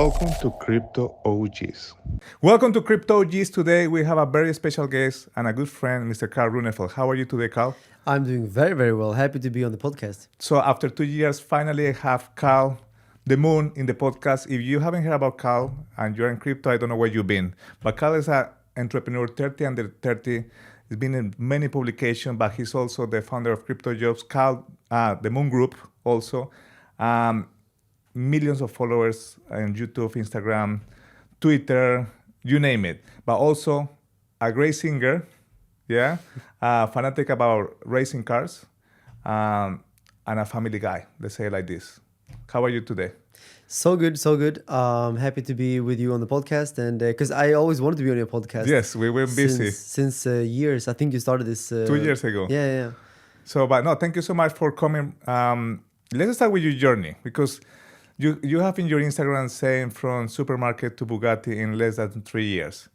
welcome to CryptoOgs. Welcome to CryptoOgs. Today we have a very special guest and a good friend, Mr. Carl Runefelt. How are you today, Carl? I'm doing very, very well. Happy to be on the podcast. So after 2 years, finally I have Carl the Moon in the podcast. If you haven't heard about Carl and you're in crypto, I don't know where you've been. But Carl is an entrepreneur, 30 under 30. He's been in many publications, but he's also the founder of CryptoOgs, Carl, the Moon Group also. Millions of followers on YouTube, Instagram, Twitter, you name it. But also a great singer, fanatic about racing cars, and a family guy, let's say it like this. How are you today? So good, so good. Happy to be with you on the podcast, and because I always wanted to be on your podcast. Yes, we were busy. Since years. I think you started this... 2 years ago. Yeah. So, but no, thank you so much for coming. Let's start with your journey, because you have in your Instagram saying from supermarket to Bugatti in less than 3 years.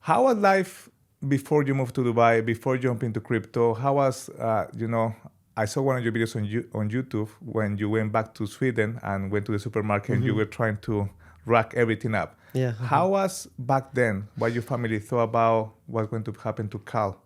How was life before you moved to Dubai, before jumping into crypto? How was, I saw one of your videos on YouTube when you went back to Sweden and went to the supermarket and you were trying to rack everything up. Yeah. How was back then, what your family thought about what's going to happen to Carl?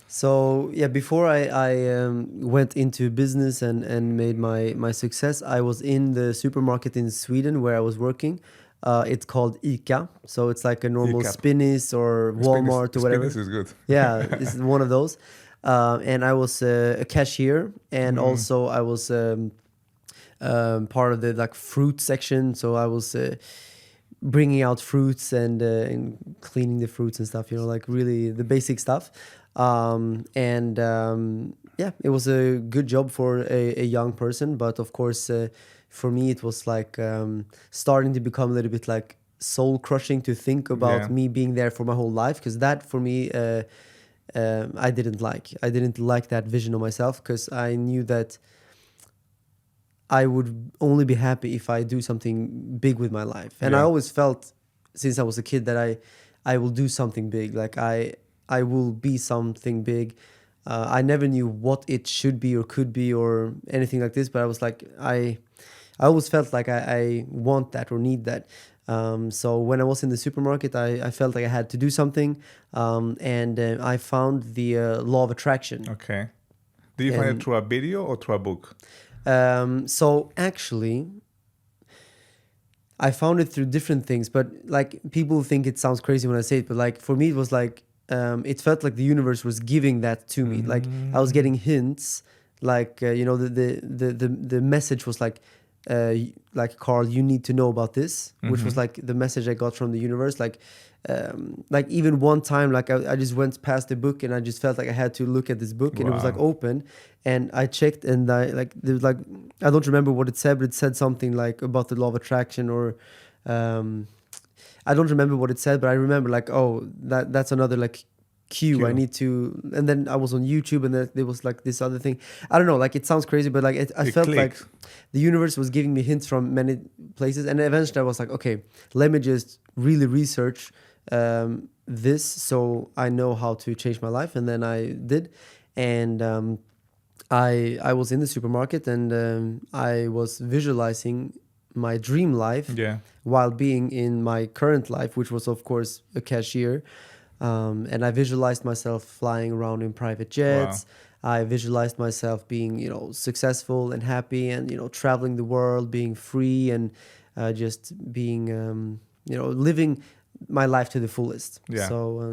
So yeah, before I went into business and made my success, I was in the supermarket in Sweden where I was working. It's called ICA, so it's like a normal Spinneys or Walmart or whatever. Spinneys is good. Yeah, it's one of those. And I was a cashier, and also I was part of the fruit section. So I was bringing out fruits and cleaning the fruits and stuff. Really the basic stuff. It was a good job for a young person, but of course for me it was starting to become a little bit soul crushing to think about me being there for my whole life, because that for me I didn't like that vision of myself, because I knew that I would only be happy if I do something big with my life, and I always felt since I was a kid that I will do something big, I will be something big. I never knew what it should be or could be or anything like this, but I was I always felt like I want that or need that. So when I was in the supermarket, I felt like I had to do something, and I found the law of attraction. Okay. Did you find it through a video or through a book? So actually, I found it through different things, but people think it sounds crazy when I say it, but for me it was it felt like the universe was giving that to me. I was getting hints, the message was Carl, you need to know about this, which was the message I got from the universe. Even one time, I just went past the book and I just felt like I had to look at this book, and it was open, and I checked, and there was I don't remember what it said, but it said something about the law of attraction, or I don't remember what it said, but I remember that's another cue I need to. And then I was on YouTube, and there was this other thing. I don't know, it sounds crazy, but I felt clicked. like the universe was giving me hints from many places, and eventually I was okay, let me just really research this so I know how to change my life. And then I did, and I was in the supermarket, and I was visualizing my dream life while being in my current life, which was of course a cashier. And I visualized myself flying around in private jets. Wow. I visualized myself being, successful and happy, and, traveling the world, being free, and just being, living my life to the fullest. Yeah. So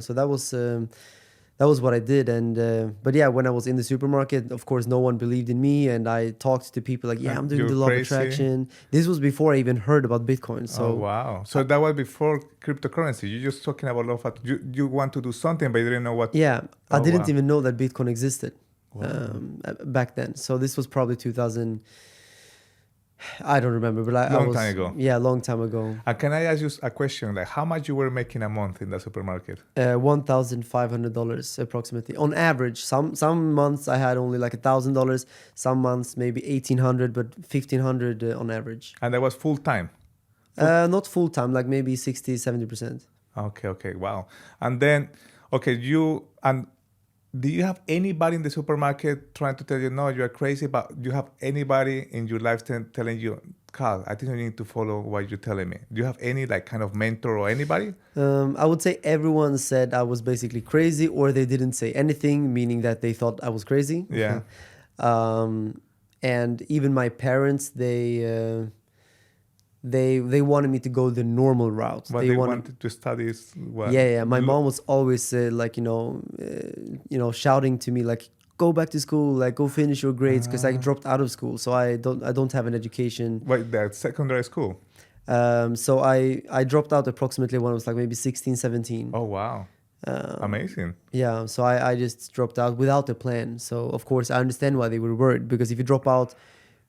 that was what I did. And but when I was in the supermarket, of course, no one believed in me, and I talked to people I'm doing the law of attraction. This was before I even heard about Bitcoin. So wow! So that was before cryptocurrency. You're just talking about law of you want to do something, but you didn't know what. Yeah, I didn't even know that Bitcoin existed back then. So this was probably 2000. I don't remember, but long time ago. Yeah, long time ago. Can I ask you a question? How much you were making a month in the supermarket? $1,500 approximately on average. Some months I had only $1,000. Some months maybe $1,800, but $1,500 on average. And that was full time? Not full time, maybe 60-70%. Okay, wow. And then, do you have anybody in the supermarket trying to tell you, no, you are crazy, but do you have anybody in your life telling you, Carl, I think I need to follow what you're telling me. Do you have any like kind of mentor or anybody? I would say everyone said I was basically crazy, or they didn't say anything, meaning that they thought I was crazy. Yeah. And even my parents, they wanted me to go the normal route. What they wanted to study is what? Yeah. My mom was always like shouting to me like, go back to school, like go finish your grades, because I dropped out of school, so I don't have an education. Wait, that's secondary school? So I dropped out approximately when I was like maybe 16, 17. Oh wow. Amazing. Yeah, so I just dropped out without a plan. So of course I understand why they were worried, because if you drop out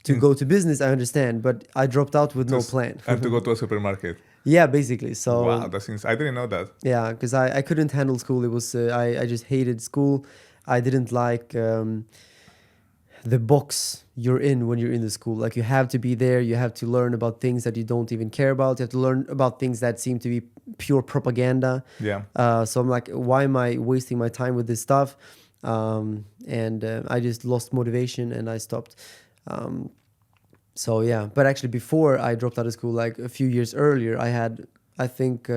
to go to business, I understand, but I dropped out with no plan. And to go to a supermarket. Yeah, basically. So Wow, I didn't know that. yeah, because I couldn't handle school. It was I just hated school. I didn't like the box you're in when you're in the school. Like you have to be there. You have to learn about things that you don't even care about. You have to learn about things that seem to be pure propaganda. Yeah. So I'm like, why am I wasting my time with this stuff? And I just lost motivation and I stopped. So yeah, but actually before I dropped out of school, like a few years earlier, I had, I think,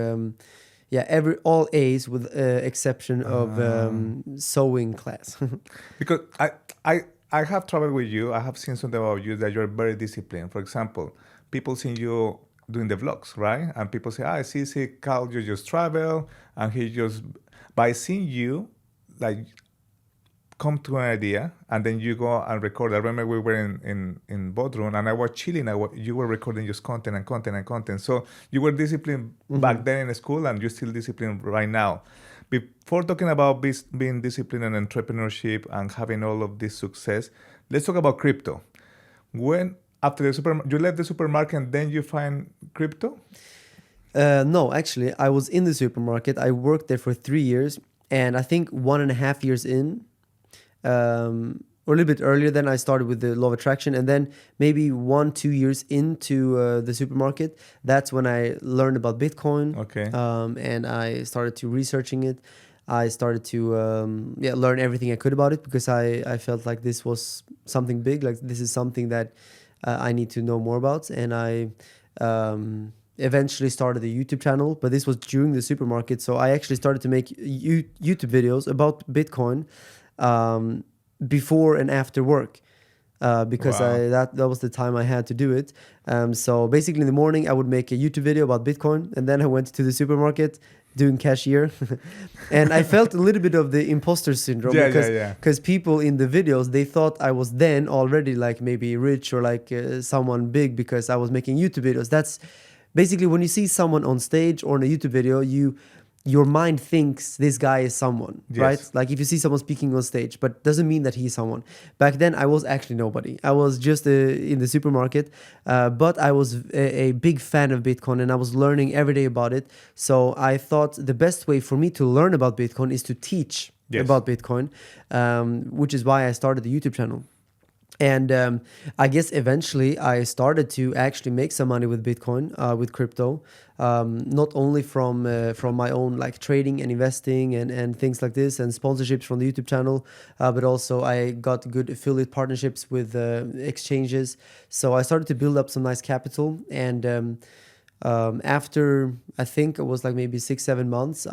all A's with exception of sewing class. Because I have traveled with you. I have seen something about you that you're very disciplined. For example, people see you doing the vlogs, right? And people say, I see Carl, you just travel, and he just, by seeing you, like, come to an idea, and then you go and record. I remember we were in boardroom, and I was chilling. You were recording just content. So you were disciplined back then in school, and you're still disciplined right now. Before talking about being disciplined and entrepreneurship and having all of this success, let's talk about crypto. When after you left the supermarket, and then you find crypto? No, actually, I was in the supermarket. I worked there for 3 years, and I think 1.5 years in, or a little bit earlier, then I started with the law of attraction, and then maybe 1-2 years into the supermarket, that's when I learned about Bitcoin. Okay. And I started to researching it. I started to learn everything I could about it, because I felt like this was something big, like this is something that I need to know more about. And I eventually started a YouTube channel, but this was during the supermarket. So I actually started to make YouTube videos about Bitcoin before and after work, because Wow. that was the time I had to do it. So basically in the morning I would make a YouTube video about Bitcoin, and then I went to the supermarket doing cashier. And I felt a little bit of the imposter syndrome, because people in the videos, they thought I was then already like maybe rich or like someone big, because I was making YouTube videos. That's basically when you see someone on stage or in a YouTube video, your mind thinks this guy is someone, right? Like if you see someone speaking on stage, but doesn't mean that he's someone. Back then, I was actually nobody. I was just in the supermarket, but I was a big fan of Bitcoin, and I was learning every day about it. So I thought the best way for me to learn about Bitcoin is to teach about Bitcoin, which is why I started the YouTube channel. And I guess eventually I started to actually make some money with Bitcoin, with crypto, not only from my own like trading and investing and things like this, and sponsorships from the YouTube channel, but also I got good affiliate partnerships with exchanges. So I started to build up some nice capital. And after I think it was like maybe 6-7 months,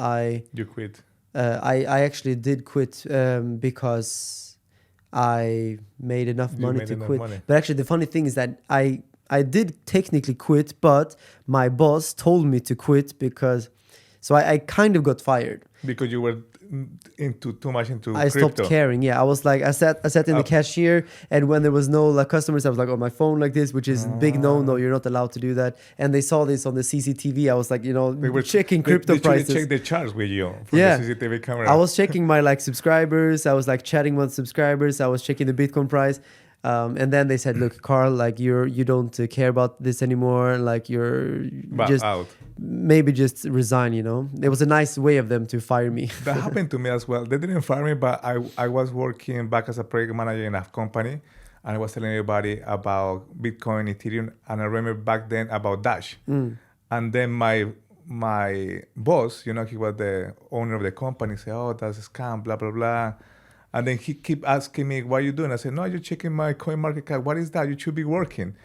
You quit. I actually did quit because I made enough money to quit. But actually, the funny thing is that I did technically quit, but my boss told me to quit because, so I kind of got fired. Because you were too much into I crypto. stopped caring. Yeah, I was like, I sat in the cashier, and when there was no like customers, I was like on my phone like this, which is big no, you're not allowed to do that. And they saw this on the CCTV. I was like, they were checking crypto prices. They checked the charts with you from the CCTV camera. I was checking my like subscribers. I was like chatting with subscribers. I was checking the Bitcoin price. And then they said, look, Carl, like you don't care about this anymore. Like you're just out. Maybe just resign, It was a nice way of them to fire me. That happened to me as well. They didn't fire me, but I was working back as a project manager in a company, and I was telling everybody about Bitcoin, Ethereum, and I remember back then about Dash. And then my boss, he was the owner of the company, said, oh, that's a scam, blah, blah, blah. And then he kept asking me, what are you doing? I said, no, you're checking my coin market cap. What is that? You should be working.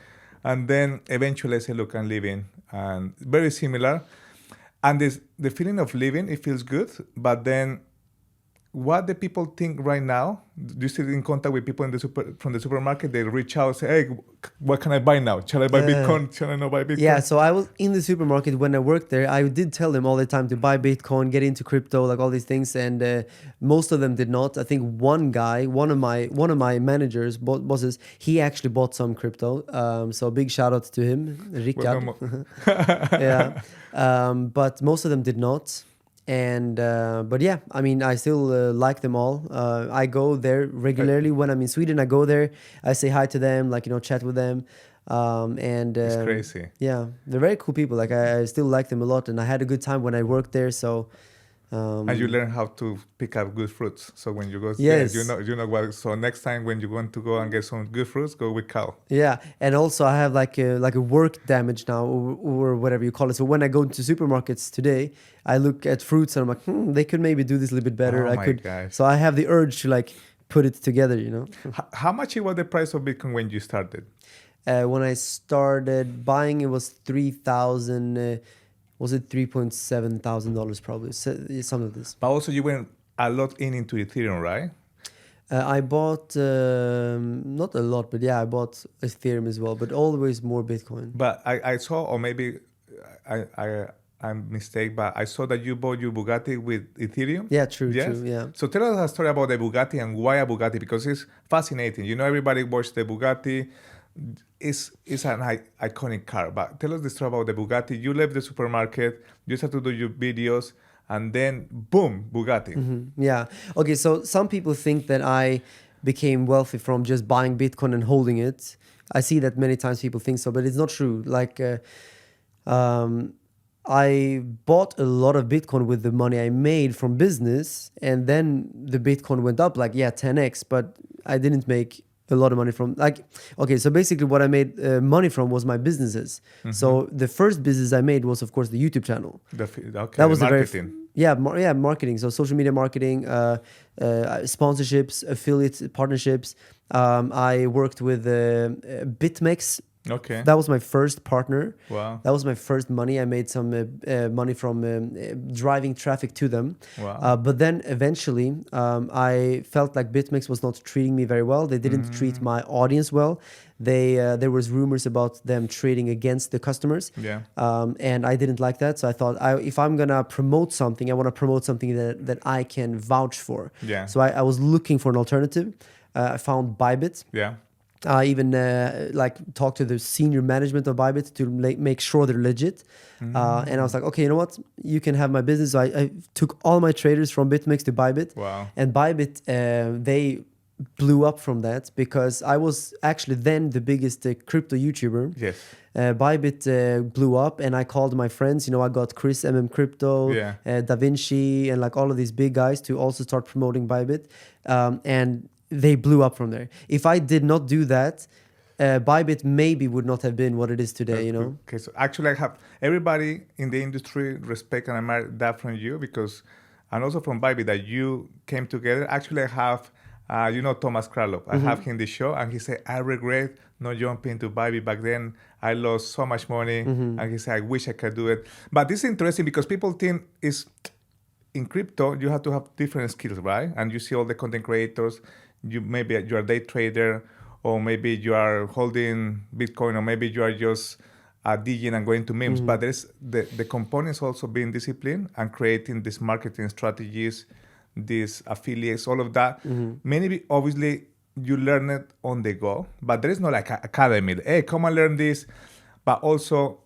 And then eventually I say, look, I'm leaving. And very similar. And the feeling of leaving, it feels good. But then what the people think right now, do you still in contact with people from the supermarket? They reach out, say, hey, what can I buy now? Shall I buy Bitcoin? Shall I not buy Bitcoin? Yeah, so I was in the supermarket when I worked there. I did tell them all the time to buy Bitcoin, get into crypto, like all these things, and most of them did not. I think one guy, one of my managers, bosses, he actually bought some crypto. So big shout out to him, Rickard. Yeah, but most of them did not. And but yeah, I mean, I still like them all. I go there regularly when I'm in Sweden. I go there, I say hi to them, like, chat with them. It's crazy. Yeah, they're very cool people. Like I still like them a lot, and I had a good time when I worked there. So and you learn how to pick up good fruits. So when you go Yes. there, you know what. So next time when you want to go and get some good fruits, go with Carl. yeah, and also I have like a work damage now, or whatever you call it. So when I go to supermarkets today, I look at fruits and I'm like, they could maybe do this a little bit better. Oh I my could. gosh. So I have the urge to like put it together. How much was the price of Bitcoin when you started? When I started buying, it was 3,000. Was it $3,700 probably? Some of this. But also you went a lot into Ethereum, right? I bought not a lot, but yeah, I bought Ethereum as well, but always more Bitcoin. But I saw, or maybe I'm mistaken, but I saw that you bought your Bugatti with Ethereum. Yeah, true, Yes? true, yeah. So tell us a story about the Bugatti and why a Bugatti, because it's fascinating. Everybody watched the Bugatti. It's an iconic car. But tell us the story about the Bugatti. You left the supermarket, you started to do your videos, and then boom, Bugatti. Yeah. Okay, so some people think that I became wealthy from just buying Bitcoin and holding it. I see that many times people think so, but it's not true. Like, I bought a lot of Bitcoin with the money I made from business, and then the Bitcoin went up like, 10x, but I didn't make a lot of money from, like, okay, so basically what I made money from was my businesses. So the first business I made was, of course, the YouTube channel. That was the marketing. Marketing. So social media marketing, sponsorships, affiliate partnerships. I worked with BitMEX. Okay. That was my first partner. Wow. That was my first money. I made some money from driving traffic to them. Wow. But then eventually, I felt like BitMEX was not treating me very well. They didn't treat my audience well. There was rumors about them trading against the customers. Yeah. And I didn't like that. So I thought, if I'm gonna promote something, I want to promote something that I can vouch for. Yeah. So I was looking for an alternative. I found Bybit. Yeah. I even talked to the senior management of Bybit to make sure they're legit. And I was like, okay, you know what? You can have my business. So I took all my traders from BitMEX to Bybit. Wow. And Bybit, they blew up from that because I was actually then the biggest crypto YouTuber. Yes. Bybit blew up, and I called my friends. I got Chris Crypto, Da Vinci, and like all of these big guys to also start promoting Bybit. And they blew up from there. If I did not do that, Bybit maybe would not have been what it is today, Okay, so actually I have everybody in the industry respect and admire that from you because, and also from Bybit that you came together. Actually, I have, Thomas Kralov. I have him in the show and he said, I regret not jumping to Bybit back then. I lost so much money. And he said, I wish I could do it. But this is interesting because people think in crypto, you have to have different skills, right? And you see all the content creators, you're a day trader, or maybe you are holding Bitcoin, or maybe you are just DJing and going to memes. But there's the components also being disciplined and creating these marketing strategies, these affiliates, all of that. Many, obviously, you learn it on the go, but there is no like academy. Hey, come and learn this. But also,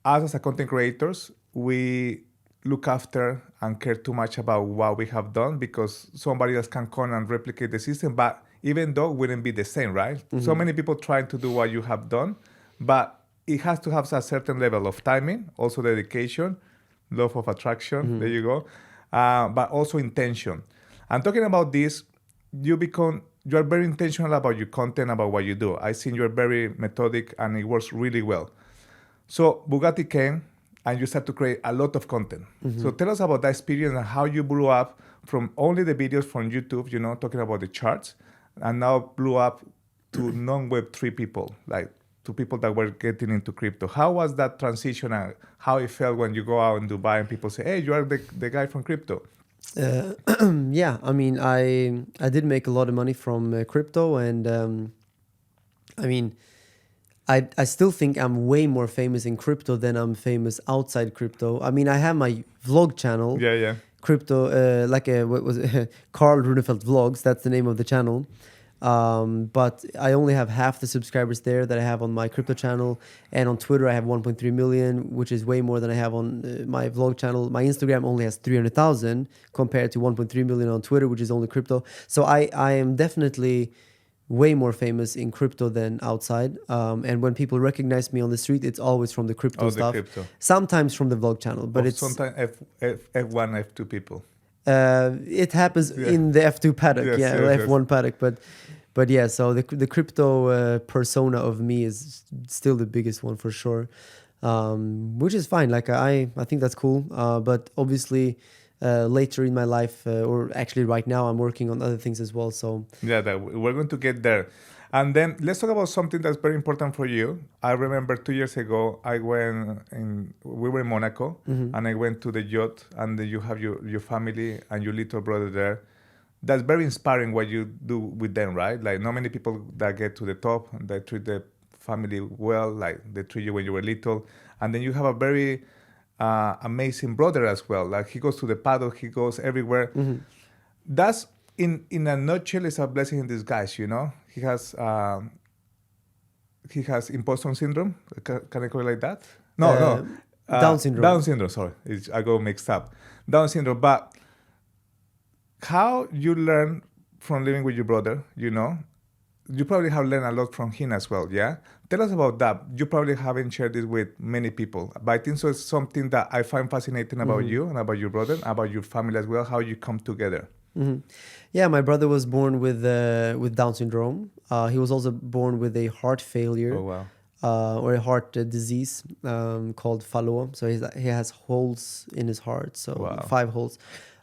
us as a content creators, we look after and care too much about what we have done because somebody else can come and replicate the system. But even though it wouldn't be the same, right? So many people trying to do what you have done, but it has to have a certain level of timing, also dedication, love of attraction, there you go, but also intention. And talking about this, you are very intentional about your content, about what you do. I think you're very methodic and it works really well. So Bugatti came, and you start to create a lot of content. So tell us about that experience and how you blew up from only the videos from YouTube, talking about the charts, and now blew up to non-Web3 people. Like, to people that were getting into crypto. How was that transition and how it felt when you go out in Dubai and people say, hey, you are the guy from crypto? Yeah, I mean, I did make a lot of money from crypto, and I mean, I still think I'm way more famous in crypto than I'm famous outside crypto. I mean, I have my vlog channel, Yeah. crypto, what was it? Carl Runefelt Vlogs. That's the name of the channel. But I only have half the subscribers there that I have on my crypto channel, and on Twitter I have 1.3 million, which is way more than I have on my vlog channel. My Instagram only has 300,000 compared to 1.3 million on Twitter, which is only crypto. So I am definitely way more famous in crypto than outside. And when people recognize me on the street, it's always from the crypto stuff. Crypto. Sometimes from the vlog channel, but it's sometimes F1, F2 people. It happens in the F2 paddock, F1 paddock, but yeah. So the crypto persona of me is still the biggest one for sure, which is fine. Like I think that's cool. But obviously, later in my life, or actually right now, I'm working on other things as well. So yeah, we're going to get there. And then let's talk about something that's very important for you. I remember 2 years ago, we were in Monaco, and I went to the yacht, and then you have your family and your little brother there. That's very inspiring what you do with them, right? Like not many people that get to the top, they treat the family well, like they treat you when you were little. And then you have a very amazing brother as well. Like he goes to the paddock, he goes everywhere. That's in a nutshell, is a blessing in disguise. You know, he has imposter syndrome. Can I call it like that? No. Down syndrome. Down syndrome. Sorry, I go mixed up. Down syndrome. But how you learn from living with your brother? You know, you probably have learned a lot from him as well. Yeah. Tell us about that. You probably haven't shared this with many people, but I think so it's something that I find fascinating about you and about your brother, about your family as well. How you come together. Yeah, my brother was born with Down syndrome. He was also born with a heart failure. Oh wow. Or a heart disease called Fallot. So he has holes in his heart, so 5 holes.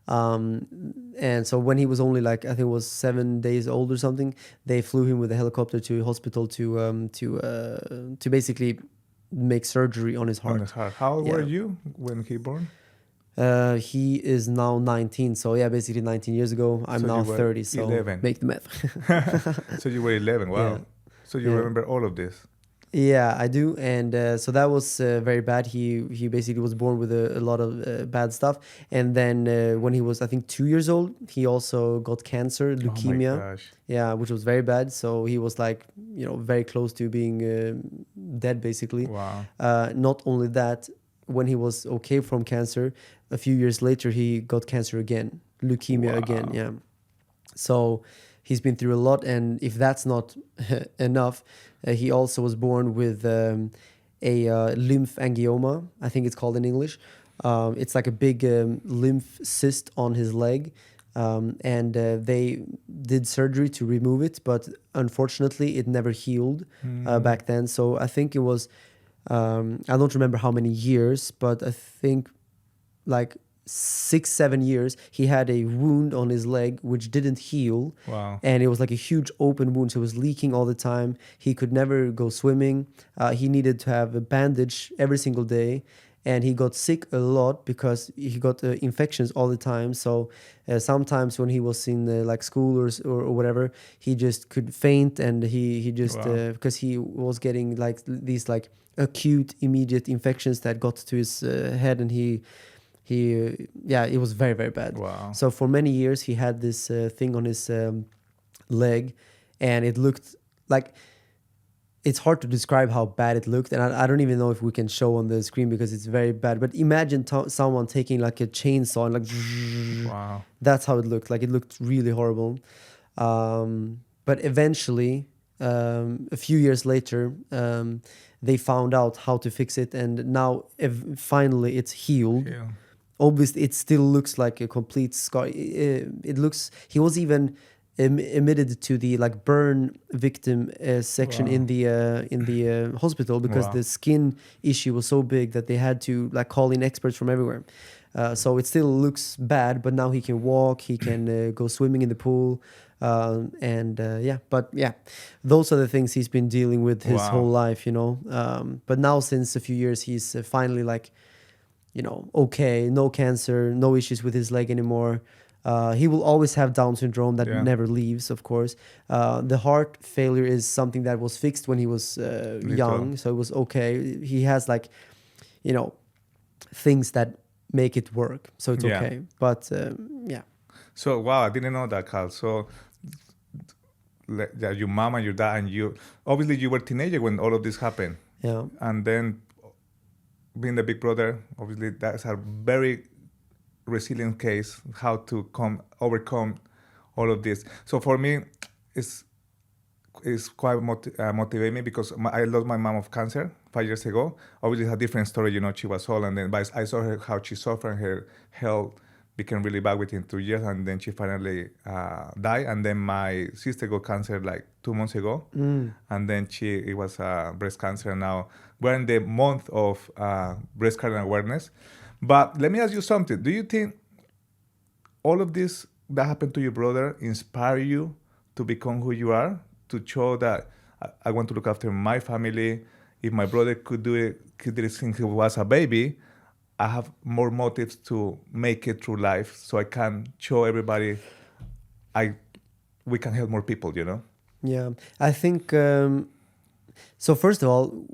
And so when he was only like, I think it was 7 days old or something, they flew him with a helicopter to a hospital to basically make surgery on his heart. On his heart. How old were you when he born? He is now 19, so yeah, basically 19 years ago. I'm now 30, so 11. make the math. So you were 11, wow. Yeah. So you remember all of this? Yeah, I do. And so that was very bad. He basically was born with a lot of bad stuff. And then when he was, I think, 2 years old, he also got cancer, leukemia. Oh my gosh. Yeah, which was very bad. So he was like, very close to being dead, basically. Wow. Not only that, when he was okay from cancer, a few years later, he got cancer again, leukemia again. Yeah. So he's been through a lot. And if that's not enough, he also was born with a lymph angioma, I think it's called in English. It's like a big lymph cyst on his leg. And they did surgery to remove it, but unfortunately it never healed back then. So I think it was, I don't remember how many years, but I think like 6-7 years he had a wound on his leg which didn't heal. Wow. And it was like a huge open wound, so it was leaking all the time. He could never go swimming. He needed to have a bandage every single day, and he got sick a lot because he got infections all the time. So sometimes when he was in like school or whatever, he just could faint, and he just because he was getting like these like acute immediate infections that got to his head, and he it was very, very bad. Wow. So for many years he had this thing on his leg, and it looked like, it's hard to describe how bad it looked, and I don't even know if we can show on the screen because it's very bad. But imagine someone taking like a chainsaw and like, wow, that's how it looked. Like, it looked really horrible. But eventually, a few years later, they found out how to fix it, and now finally it's healed. Yeah. Obviously, it still looks like a complete scar. It looks. He was even admitted to the like burn victim section in the hospital because the skin issue was so big that they had to like call in experts from everywhere. So it still looks bad, but now he can walk, he can go swimming in the pool. But yeah, those are the things he's been dealing with his Wow. whole life, you know. But now, since a few years, he's finally like, you know, okay, no cancer, no issues with his leg anymore. He will always have Down syndrome that Yeah. never leaves, of course. The heart failure is something that was fixed when he was young, so it was okay. He has like, you know, things that make it work, so it's Yeah. okay. But yeah, So wow, I didn't know that, Carl. So your mom and your dad and you, obviously you were teenager when all of this happened, yeah, and then being the big brother, obviously that's a very resilient case how to overcome all of this. So for me, it's quite motivate me because I lost my mom of cancer 5 years ago. Obviously, it's a different story. You know, she was old, and then but I saw her how she suffered. Her health became really bad within 2 years, and then she finally died. And then my sister got cancer like 2 months ago, and then it was breast cancer. Now we're in the month of breast cancer awareness. But let me ask you something. Do you think all of this that happened to your brother inspire you to become who you are, to show that I want to look after my family? If my brother could do it, could do it since he was a baby, I have more motives to make it through life, so I can show everybody we can help more people, you know? yeah. I think so. First of all,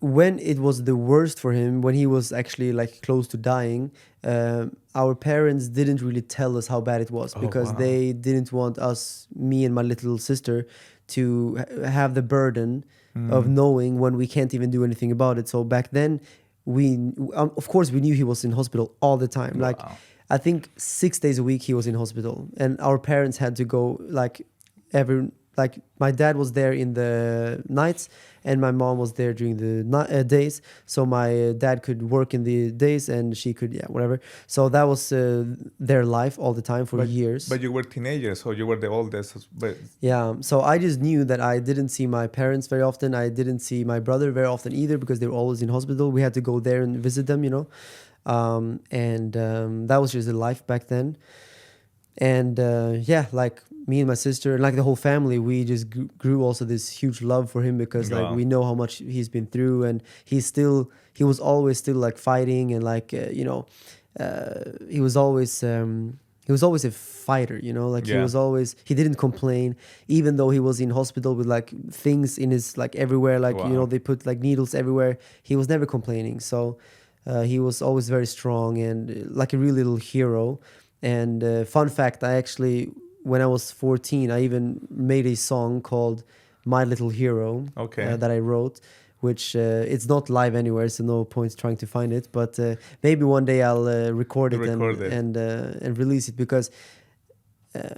when it was the worst for him, when he was actually like close to dying, our parents didn't really tell us how bad it was Oh, because wow. they didn't want us, me and my little sister, to have the burden of knowing when we can't even do anything about it. So back then, of course, we knew he was in hospital all the time. Like, Wow. I think 6 days a week he was in hospital, and our parents had to go like like my dad was there in the nights and my mom was there during the days, so my dad could work in the days and she could, yeah, whatever. So that was their life all the time for years. But you were teenagers, so you were the oldest. But Yeah, so I just knew that I didn't see my parents very often. I didn't see my brother very often either because they were always in hospital. We had to go there and visit them, you know. That was just the life back then. And yeah, like me and my sister and like the whole family, we just grew also this huge love for him because like Wow. we know how much he's been through, and he was always still like fighting and like he was always a fighter, you know, like Yeah. he didn't complain even though he was in hospital with like things in his like everywhere, like you know, Wow. they put like needles everywhere. He was never complaining. So he was always very strong and like a real little hero. And fun fact, I actually, when I was 14, I even made a song called My Little Hero. Okay. That I wrote, which it's not live anywhere, so no point trying to find it. But maybe one day I'll record it Record it. and release it because,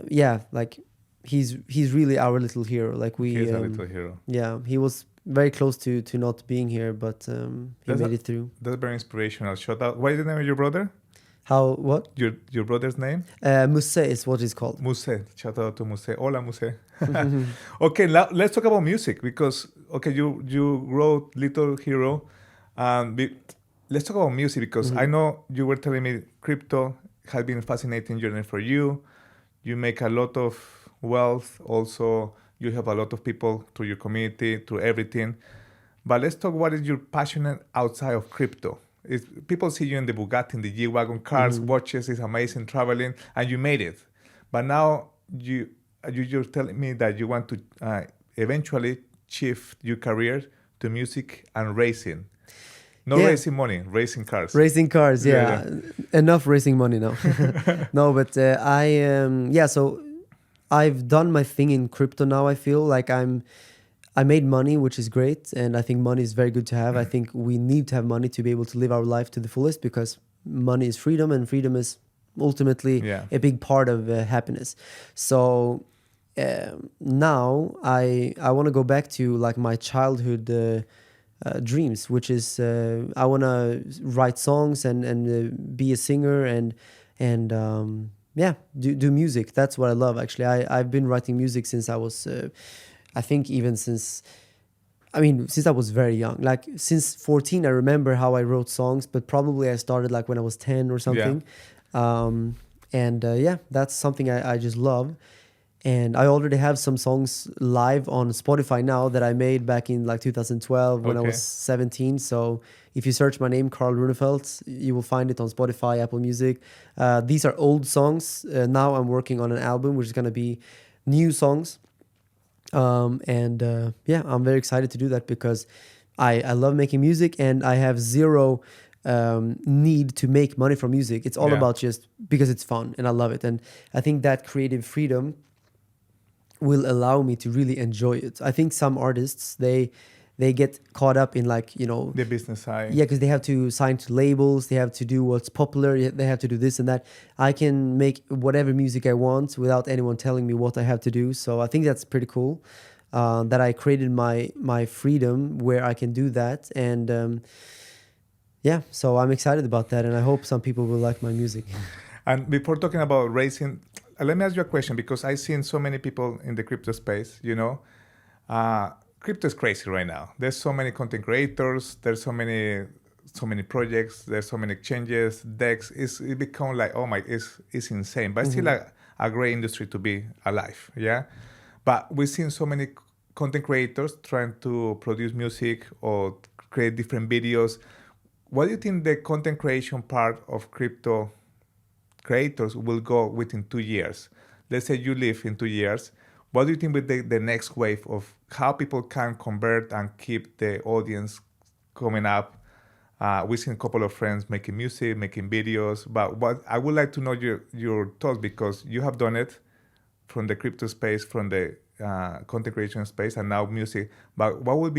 yeah, like he's really our little hero. Like He's a little hero. yeah, he was very close to not being here, but he That's made a- it through. That's very inspirational. Shout out. What is the name of your brother? How what? Your brother's name? Muse is what it's called. Muse. Shout out to Muse. Hola, Muse. Okay, now let's talk about music because you wrote Little Hero. Let's talk about music because I know you were telling me crypto has been a fascinating journey for you. You make a lot of wealth. Also, you help a lot of people through your community, through everything. But let's talk what is your passion outside of crypto. People see you in the Bugatti, in the G-Wagon, cars, watches, it's amazing traveling, and you made it. But now you're telling me that you want to eventually shift your career to music and racing. Not Yeah. racing money, racing cars. Racing cars, Yeah, yeah. Enough racing money now. No, but so I've done my thing in crypto now. I feel like I made money, which is great, and I think money is very good to have. I think we need to have money to be able to live our life to the fullest because money is freedom, and freedom is ultimately Yeah. a big part of happiness. So now I want to go back to like my childhood dreams, which is I want to write songs and be a singer and yeah, do music. That's what I love actually. I've been writing music since I was I think even since I mean, since I was very young, like since 14, I remember how I wrote songs, but probably I started like when I was 10 or something. Yeah, that's something I just love. And I already have some songs live on Spotify now that I made back in like 2012 when I was Okay. 17. So if you search my name, Carl Runefelt, you will find it on Spotify, Apple Music. These are old songs. Now I'm working on an album, which is going to be new songs. Yeah, I'm very excited to do that because I love making music and I have zero need to make money from music. It's all Yeah. about just because it's fun and I love it. And I think that creative freedom will allow me to really enjoy it. I think some artists they get caught up in like, you know, The business side. yeah, because they have to sign to labels, they have to do what's popular, they have to do this and that. I can make whatever music I want without anyone telling me what I have to do. So I think that's pretty cool. That I created my freedom where I can do that, and yeah, so I'm excited about that, and I hope some people will like my music. And before talking about racing, let me ask you a question because I've seen so many people in the crypto space, you know. Crypto is crazy right now. There's so many content creators, there's so many projects, there's so many exchanges, DEX. It become like, oh my, it's insane. But it's still a great industry to be alive, yeah? But we've seen so many content creators trying to produce music or create different videos. What do you think the content creation part of crypto creators will go within 2 years? Let's say you live in 2 years. What do you think with the next wave of how people can convert and keep the audience coming up? We've seen a couple of friends making music, making videos, but what I would like to know your thoughts because you have done it from the crypto space, from the content creation space, and now music. But what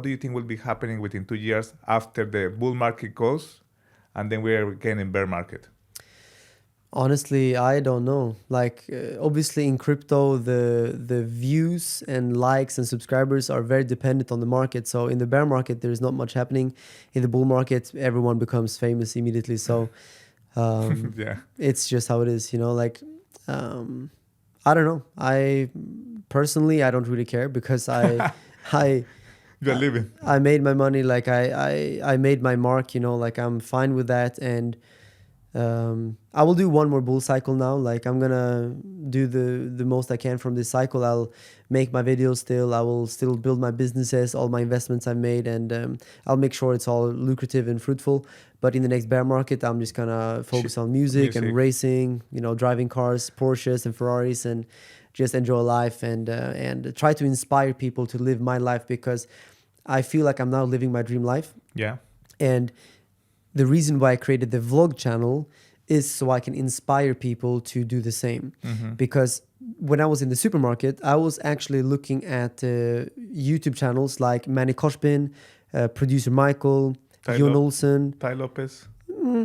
do you think will be happening within 2 years after the bull market goes, and then we're again in bear market? Honestly, I don't know. Like, obviously, in crypto, the views and likes and subscribers are very dependent on the market. So in the bear market, there is not much happening. In the bull market, everyone becomes famous immediately. So Yeah, it's just how it is, you know. Like, I don't know. I personally, I don't really care because I you're living. I made my money. Like I made my mark. You know, like I'm fine with that, and I will do one more bull cycle now. Like I'm gonna do the most I can from this cycle. I'll make my videos still. I will still build my businesses, all my investments I've made, and I'll make sure it's all lucrative and fruitful. But in the next bear market, I'm just gonna focus on music and racing. You know, driving cars, Porsches and Ferraris, and just enjoy life and try to inspire people to live my life because I feel like I'm now living my dream life. Yeah. And the reason why I created the vlog channel is so I can inspire people to do the same. Because when I was in the supermarket, I was actually looking at YouTube channels like Manny Koshbin, producer Michael, Jon Olsen. Ty Lopez.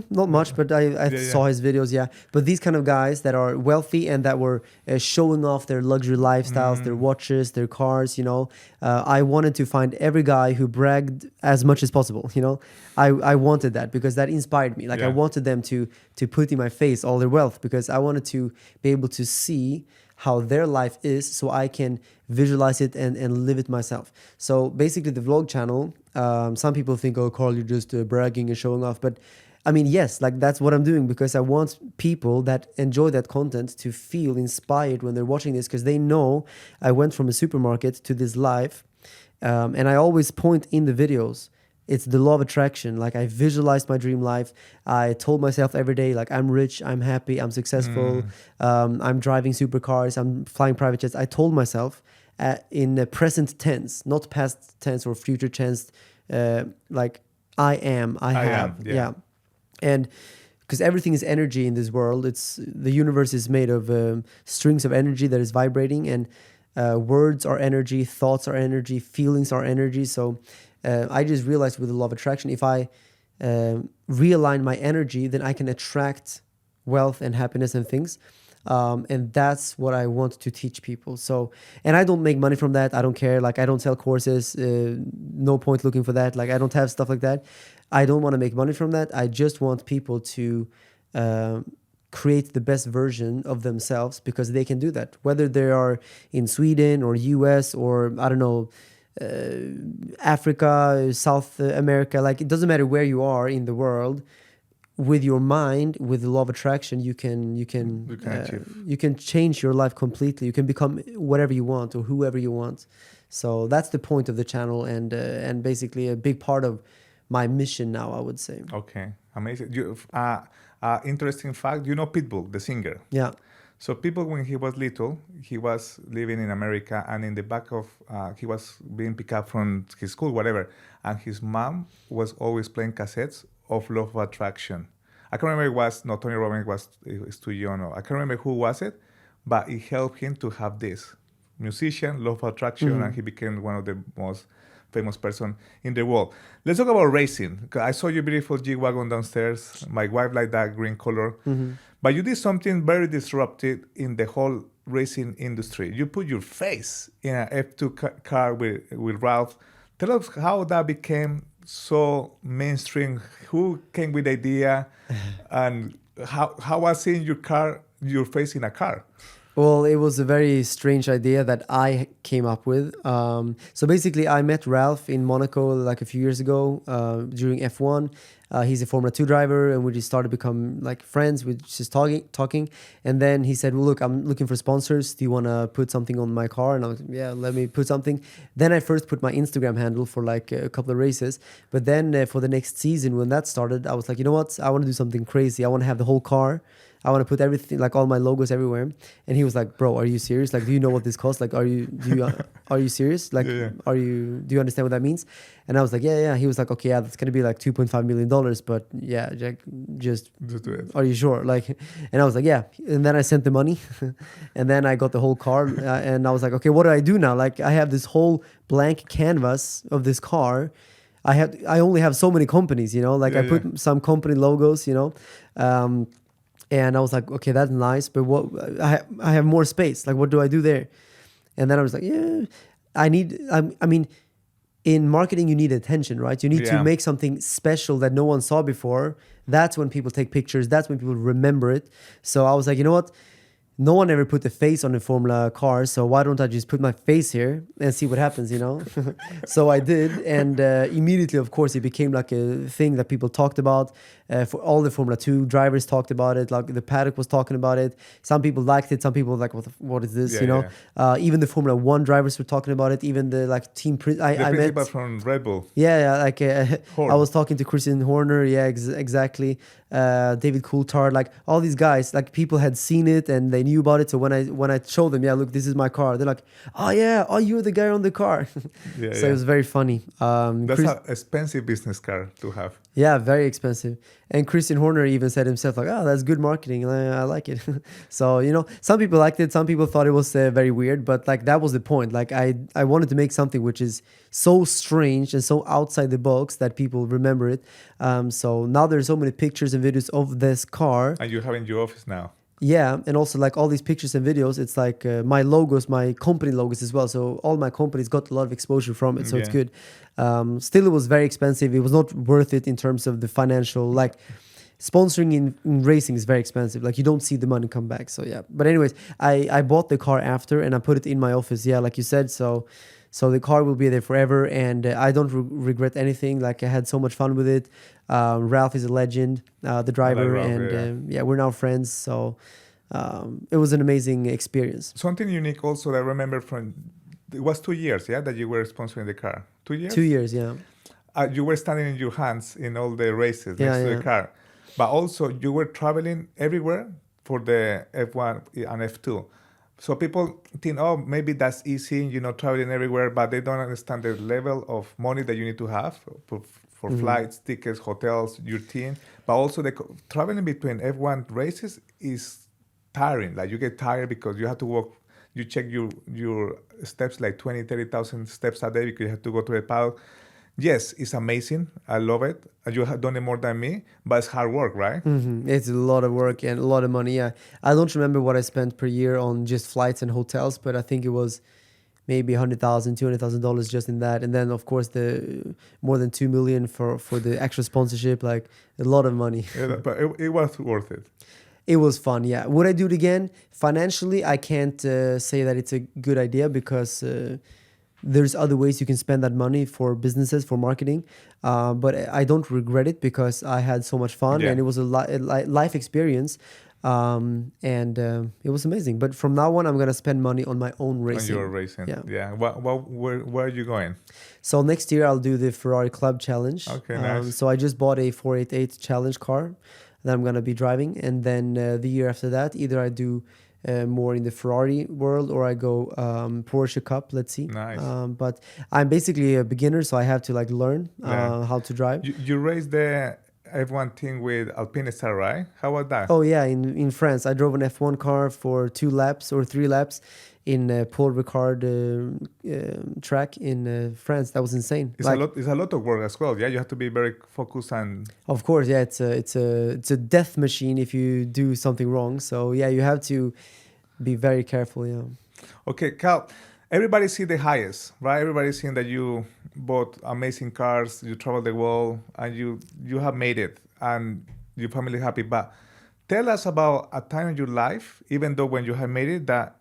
Not much, but I saw his videos, yeah. But these kind of guys that are wealthy and that were showing off their luxury lifestyles, their watches, their cars, you know. I wanted to find every guy who bragged as much as possible, you know. I wanted that because that inspired me. Like I wanted them to put in my face all their wealth because I wanted to be able to see how their life is so I can visualize it and live it myself. So basically the vlog channel, some people think, oh, Carl, you're just bragging and showing off. But I mean, yes, like that's what I'm doing because I want people that enjoy that content to feel inspired when they're watching this because they know I went from a supermarket to this life. And I always point in the videos, it's the law of attraction. Like I visualized my dream life. I told myself every day, like I'm rich, I'm happy, I'm successful. I'm driving supercars, I'm flying private jets. I told myself in the present tense, not past tense or future tense, like I have. Yeah. And because everything is energy in this world, the universe is made of strings of energy that is vibrating, and words are energy, thoughts are energy, feelings are energy. So I just realized with the law of attraction, if I realign my energy, then I can attract wealth and happiness and things. And that's what I want to teach people. So, and I don't make money from that. I don't care. Like I don't sell courses. No point looking for that. Like I don't have stuff like that. I don't want to make money from that. I just want people to create the best version of themselves because they can do that. Whether they are in Sweden or US or I don't know, Africa, South America. Like it doesn't matter where you are in the world. With your mind, with the law of attraction, you can achieve. you can change your life completely. You can become whatever you want or whoever you want. So that's the point of the channel, and basically a big part of my mission now, I would say. Okay, amazing. Interesting fact, you know Pitbull, the singer. Yeah. So Pitbull, when he was little, he was living in America, and in the back of, he was being picked up from his school, whatever, and his mom was always playing cassettes of Law of Attraction. I can't remember it was, no, Tony Robbins was too young, or I can't remember who was it, but it helped him to have this. Musician, Law of Attraction, and he became one of the most famous person in the world. Let's talk about racing. I saw your beautiful G-Wagon downstairs. My wife liked that green color. But you did something very disruptive in the whole racing industry. You put your face in an F2 car with Ralph. Tell us how that became so mainstream. Who came with the idea, and how was seeing your face in a car? Well, it was a very strange idea that I came up with. So basically, I met Ralph in Monaco like a few years ago during F1. He's a Formula 2 driver, and we just started to become like friends. We just talking. And then he said, well, look, I'm looking for sponsors. Do you want to put something on my car? And I was like, yeah, let me put something. Then I first put my Instagram handle for like a couple of races. But then for the next season, when that started, I was like, you know what? I want to do something crazy. I want to have the whole car. I want to put everything, like all my logos everywhere. And he was like, bro, are you serious? Like, do you know what this costs? Like, are you serious? Like, Yeah. do you understand what that means? And I was like, yeah. He was like, okay, yeah, that's going to be like $2.5 million. But yeah, Jack, just do it. Are you sure? Like, and I was like, yeah. And then I sent the money and then I got the whole car and I was like, okay, what do I do now? Like, I have this whole blank canvas of this car. I only have so many companies, like I put some company logos, and I was like, okay, that's nice, but what I have more space. Like, what do I do there? And then I was like, yeah, I mean, in marketing, you need attention, right? You need to make something special that no one saw before. That's when people take pictures. That's when people remember it. So I was like, you know what? No one ever put the face on a Formula car, so why don't I just put my face here and see what happens, So I did, and immediately, of course, it became like a thing that people talked about. For all the Formula 2 drivers talked about it, like the paddock was talking about it. Some people liked it, some people were like, what is this, Even the Formula 1 drivers were talking about it, even the like team... I met from Red Bull. Yeah, like I was talking to Christian Horner, exactly. David Coulthard, like all these guys, like people had seen it and they knew about it. So when I showed them, look, this is my car, they're like, oh you're the guy on the car. So it was very funny. That's an expensive business car to have. Yeah, very expensive. And Christian Horner even said himself like, that's good marketing. I like it. So, some people liked it. Some people thought it was very weird, but like that was the point. Like I wanted to make something which is so strange and so outside the box that people remember it. So now there's so many pictures and videos of this car. And you have in your office now. Yeah, and also like all these pictures and videos, it's like my logos, my company logos as well. So all my companies got a lot of exposure from it, so it's good. Still, it was very expensive. It was not worth it in terms of the financial, like sponsoring in racing is very expensive. Like you don't see the money come back. So yeah, but anyways, I bought the car after and I put it in my office. Yeah, like you said, so the car will be there forever, and I don't regret anything. Like I had so much fun with it. Ralph is a legend, the driver, Ralph, and we're now friends. So it was an amazing experience. Something unique also that I remember from, it was 2 years, that you were sponsoring the car. 2 years? 2 years, yeah. You were standing in your hands in all the races next to the car. But also you were traveling everywhere for the F1 and F2. So people think, maybe that's easy, traveling everywhere, but they don't understand the level of money that you need to have for flights, tickets, hotels, your team. But also the traveling between F1 races is tiring. Like you get tired because you have to walk, you check your steps like 20, 30,000 steps a day because you have to go to the paddock. Yes, it's amazing. I love it. You have done it more than me, but it's hard work, right? Mm-hmm. It's a lot of work and a lot of money. Yeah, I don't remember what I spent per year on just flights and hotels, but I think it was maybe $100,000, $200,000 just in that, and then of course the more than $2 million for the extra sponsorship. Like a lot of money. Yeah, but it was worth it. It was fun. Yeah. Would I do it again? Financially, I can't say that it's a good idea because. there's other ways you can spend that money for businesses, for marketing. But I don't regret it because I had so much fun Yeah. and it was a life experience. And it was amazing. But from now on, I'm going to spend money on my own When racing. you're racing. Yeah. Yeah. Where are you going? So next year, I'll do the Ferrari Club Challenge. Okay, nice. So I just bought a 488 Challenge car that I'm going to be driving. And then the year after that, either I do more in the Ferrari world or I go Porsche Cup. Let's see. Nice. But I'm basically a beginner, so I have to like learn how to drive. You raced the F1 team with Alpine Star, right? How about that? Oh yeah, in France, I drove an F1 car for 2 laps or 3 laps in Paul Ricard track in France. That was insane. It's a lot of work as well. Yeah, you have to be very focused and. Of course, yeah, it's a death machine if you do something wrong. So yeah, you have to be very careful. Yeah. Okay, Carl. Everybody see the highest, right? Everybody's seeing that you bought amazing cars, you traveled the world, and you have made it, and your family happy. But tell us about a time in your life, even though when you have made it, that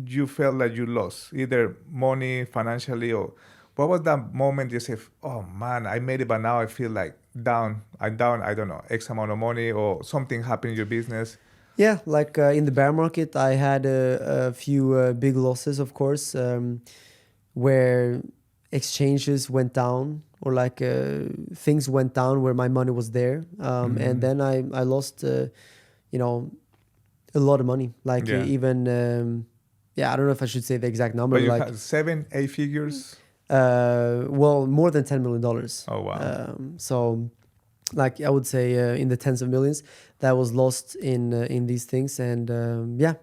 you felt that you lost either money, financially, or what was that moment you said, "Oh man, I made it, but now I feel like down. I'm down. I don't know, X amount of money, or something happened in your business." Yeah, like in the bear market, I had a few big losses, of course, where exchanges went down or like things went down where my money was there. And then I lost, a lot of money. Like even, I don't know if I should say the exact number. But you like had 7-8 figures? Well, more than $10 million. Oh, wow. So like I would say in the tens of millions that was lost in these things. And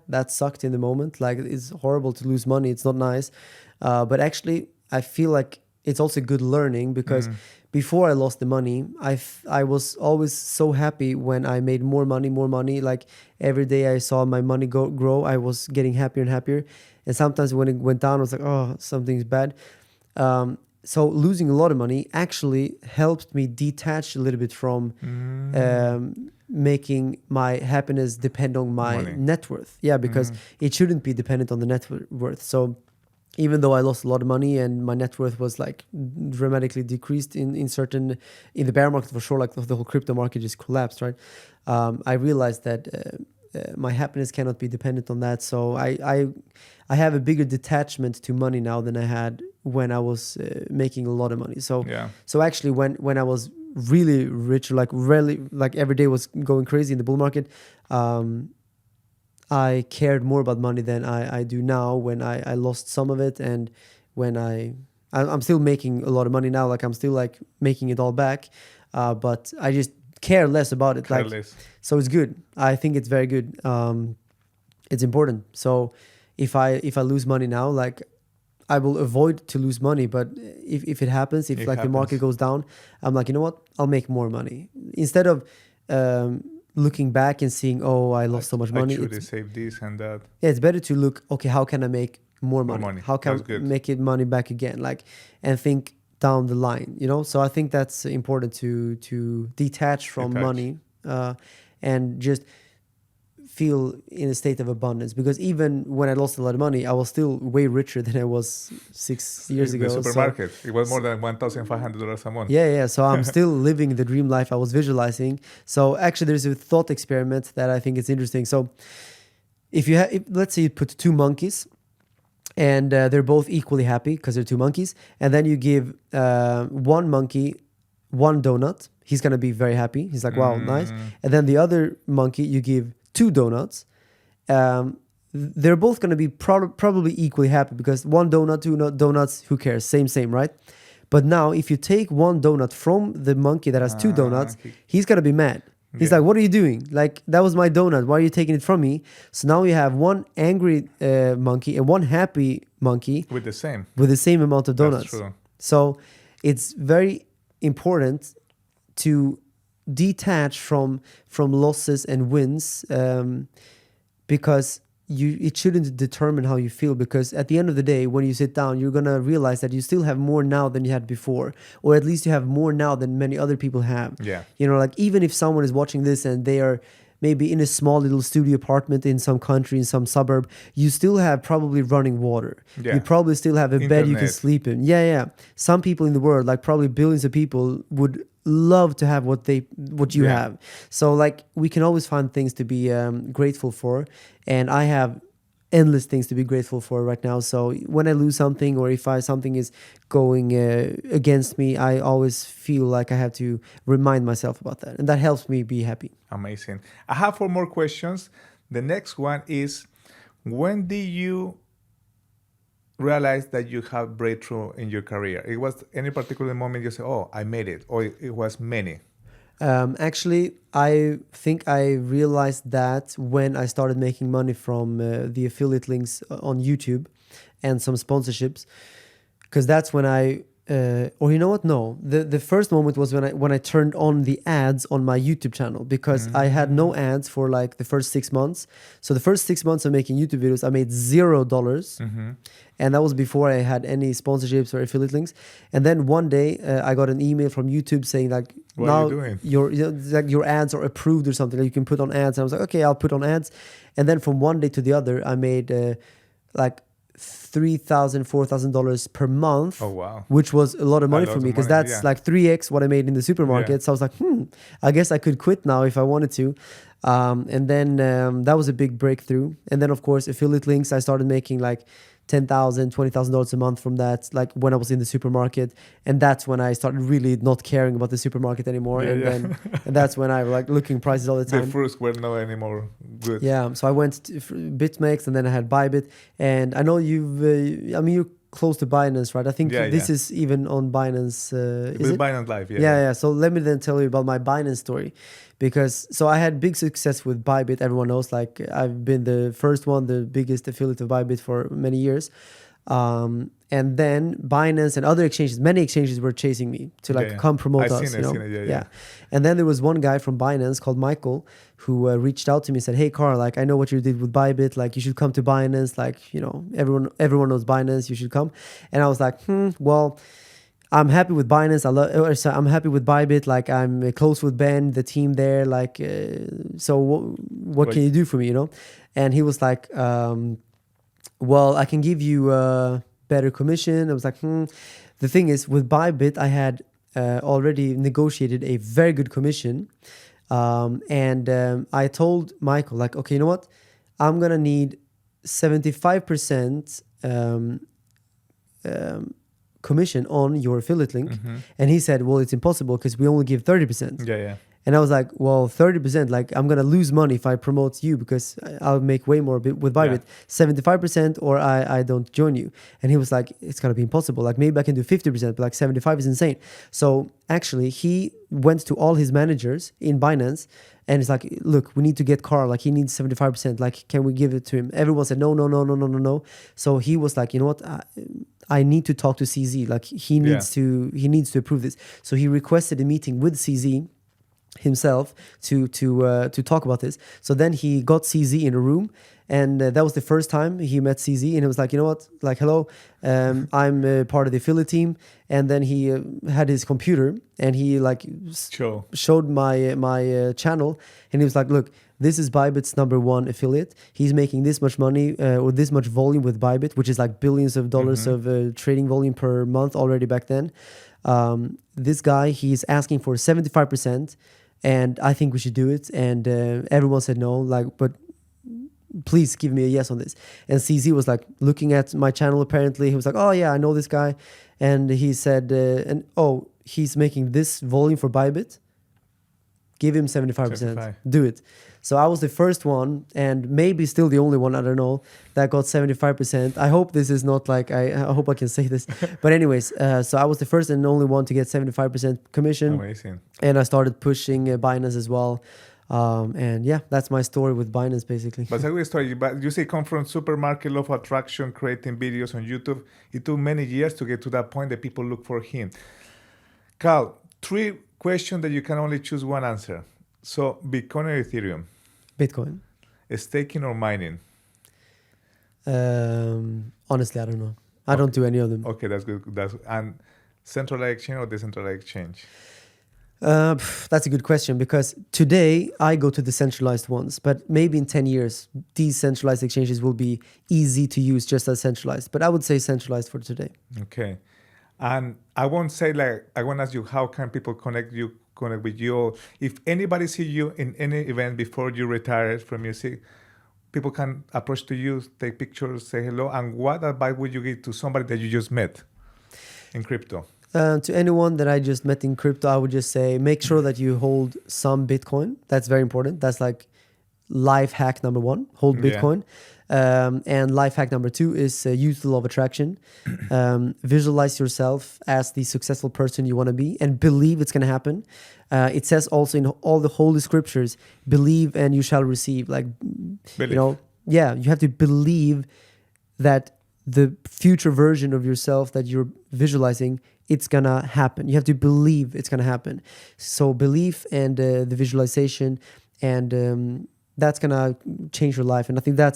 that sucked in the moment. Like it's horrible to lose money. It's not nice. But actually I feel like it's also good learning because before I lost the money, I was always so happy when I made more money. Like every day I saw my money grow, I was getting happier and happier. And sometimes when it went down, I was like, oh, something's bad. So losing a lot of money actually helped me detach a little bit from making my happiness depend on my net worth. Yeah, because it shouldn't be dependent on the net worth. So even though I lost a lot of money and my net worth was like dramatically decreased in the bear market for sure, like the whole crypto market just collapsed, right? I realized that my happiness cannot be dependent on that. So I have a bigger detachment to money now than I had when I was making a lot of money. So actually when I was really rich, like really like every day was going crazy in the bull market, I cared more about money than I do now when I lost some of it. And when I'm still making a lot of money now, like I'm still like making it all back. But I just care less about it. So it's good. I think it's very good. It's important. So if I lose money now, like I will avoid to lose money. But if it happens, if the market goes down, I'm like, you know what? I'll make more money instead of looking back and seeing, oh, I lost so much money. I should have saved this and that. Yeah, it's better to look, okay, how can I make more money? How can I make it money back again? Like, and think down the line, So I think that's important to detach from money and just feel in a state of abundance. Because even when I lost a lot of money, I was still way richer than I was 6 years ago. The supermarket, it was more than $1,500 a month. Yeah. So I'm still living the dream life I was visualizing. So actually, there's a thought experiment that I think is interesting. So if let's say you put 2 monkeys, and they're both equally happy because they're 2 monkeys, and then you give one monkey 1 donut, he's gonna be very happy. He's like, wow, nice. And then the other monkey, you give 2 donuts. They're both gonna be probably equally happy because 1 donut, 2 donuts, who cares? Same, right? But now, if you take 1 donut from the monkey that has 2 donuts, he's gonna be mad. He's like, what are you doing? Like, that was my donut. Why are you taking it from me? So now you have 1 angry monkey and 1 happy monkey. With the same amount of donuts. That's true. So it's very important to detach from losses and wins because it shouldn't determine how you feel, because at the end of the day, when you sit down, you're going to realize that you still have more now than you had before, or at least you have more now than many other people have. Yeah. Like even if someone is watching this and they are maybe in a small little studio apartment in some country, in some suburb, you still have probably running water. Yeah. You probably still have a bed you can Internet. sleep in. Yeah, yeah. Some people in the world, like probably billions of people, would love to have what you Yeah. have. So like we can always find things to be grateful for, and I have endless things to be grateful for right now. So when I lose something, or if something is going against me, I always feel like I have to remind myself about that, and that helps me be happy. Amazing. I have 4 more questions. The next one is, when did you realize that you have breakthrough in your career? It was any particular moment you say, oh, I made it, or it was many? Actually, I think I realized that when I started making money from the affiliate links on YouTube and some sponsorships, because that's when or you know what? No, the first moment was when I turned on the ads on my YouTube channel, because I had no ads for like the first 6 months. So the first 6 months of making YouTube videos, I made $0. And that was before I had any sponsorships or affiliate links. And then one day I got an email from YouTube saying like, What now are you doing? like your ads are approved or something. Like you can put on ads. And I was like, okay, I'll put on ads. And then from one day to the other, I made like $3,000, $4,000 per month. Oh, wow. Which was a lot of money lot for of me, because money, that's yeah. like 3x what I made in the supermarket. Yeah. So I was like, I guess I could quit now if I wanted to. And then that was a big breakthrough. And then of course affiliate links, I started making like $10,000, $20,000 a month from that, like when I was in the supermarket. And that's when I started really not caring about the supermarket anymore. Yeah, and yeah. then and that's when I like looking prices all the The time. fruits were not anymore good. Yeah, so I went to BitMEX, and then I had Bybit. And I know you're close to Binance, right? I think Yeah, this yeah. is even on Binance. Is With it? Binance Live, yeah. Yeah. So let me then tell you about my Binance story, because so I had big success with Bybit. Everyone knows, like I've been the first one, the biggest affiliate of Bybit for many years. And then Binance and other exchanges, many exchanges were chasing me to like Yeah. come promote I've us. seen it, yeah. And then there was one guy from Binance called Michael who reached out to me and said, "Hey, Carl, like I know what you did with Bybit. Like you should come to Binance. Like everyone knows Binance. You should come." And I was like, well, I'm happy with Binance. I'm happy with Bybit. Like I'm close with Ben, the team there. Like, so what can you do for me? And he was like, well, I can give you a better commission. I was like, The thing is, with Bybit, I had already negotiated a very good commission. And I told Michael, like, okay, you know what? I'm going to need 75% commission on your affiliate link. And he said, well, it's impossible because we only give 30%. Yeah. And I was like, well, 30%, like I'm going to lose money if I promote you, because I'll make way more with Bybit. 75% or I don't join you. And he was like, it's going to be impossible. Like maybe I can do 50%, but like 75 is insane. So actually he went to all his managers in Binance and it's like, look, we need to get Carl. Like he needs 75%. Like, can we give it to him? Everyone said, no. So he was like, you know what? I need to talk to CZ. Like he needs to approve this. So he requested a meeting with CZ himself to talk about this. So then he got CZ in a room, and that was the first time he met CZ, and he was like, you know what, like, hello, I'm part of the affiliate team. And then he had his computer and he like showed my channel, and he was like, look, this is Bybit's #1 affiliate. He's making this much money or this much volume with Bybit, which is like billions of dollars of trading volume per month already back then. This guy, he's asking for 75%, and I think we should do it. And everyone said no, like, but please give me a yes on this. And CZ was like looking at my channel. Apparently, he was like, oh yeah, I know this guy. And he said, he's making this volume for Bybit. Give him 75%. Do it. So I was the first one, and maybe still the only one, I don't know, that got 75%. I hope this is not like, I hope I can say this. But anyways, so I was the first and only one to get 75% commission. Amazing. And I started pushing Binance as well. And yeah, that's my story with Binance basically. But it's a good story. But you say come from supermarket, love attraction, creating videos on YouTube. It took many years to get to that point that people look for him. Carl, 3 questions that you can only choose one answer. So Bitcoin or Ethereum? Bitcoin. Staking or mining? Honestly, I don't know. I don't do any of them. Okay, that's good. And centralized exchange or decentralized exchange? That's a good question, because today I go to the centralized ones, but maybe in 10 years, decentralized exchanges will be easy to use just as centralized. But I would say centralized for today. Okay. And I won't say like, I won't ask you how can people connect with you. If anybody see you in any event before you retire from music, people can approach to you, take pictures, say hello. And what advice would you give to somebody that you just met in crypto? To anyone that I just met in crypto, I would just say make sure that you hold some Bitcoin. That's very important. That's like life hack number one, hold Yeah. Bitcoin. And life hack number two is use the law of attraction. Visualize yourself as the successful person you want to be and believe it's going to happen. It says also in all the holy scriptures, believe and you shall receive. Like, Believe. you have to believe that the future version of yourself that you're visualizing, it's gonna happen. You have to believe it's gonna happen. So belief and the visualization, and that's gonna change your life. And I think that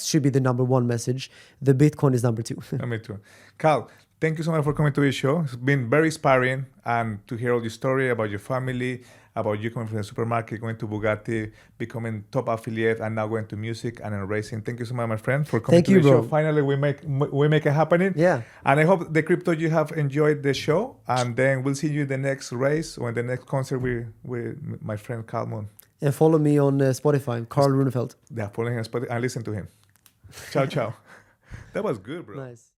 should be the number one message. The Bitcoin is number two. Me too. Carl, thank you so much for coming to the show. It's been very inspiring, and to hear all your story about your family, about you coming from the supermarket, going to Bugatti, becoming top affiliate, and now going to music and in racing. Thank you so much, my friend, for coming Thank to you, the show. bro. Finally, we make it happening. Yeah. And I hope the crypto you have enjoyed the show, and then we'll see you in the next race or in the next concert with my friend Carl Moon. And follow me on Spotify, Carl Runefelt. Yeah, following him on Spotify and listen to him. Ciao, ciao. That was good, bro. Nice.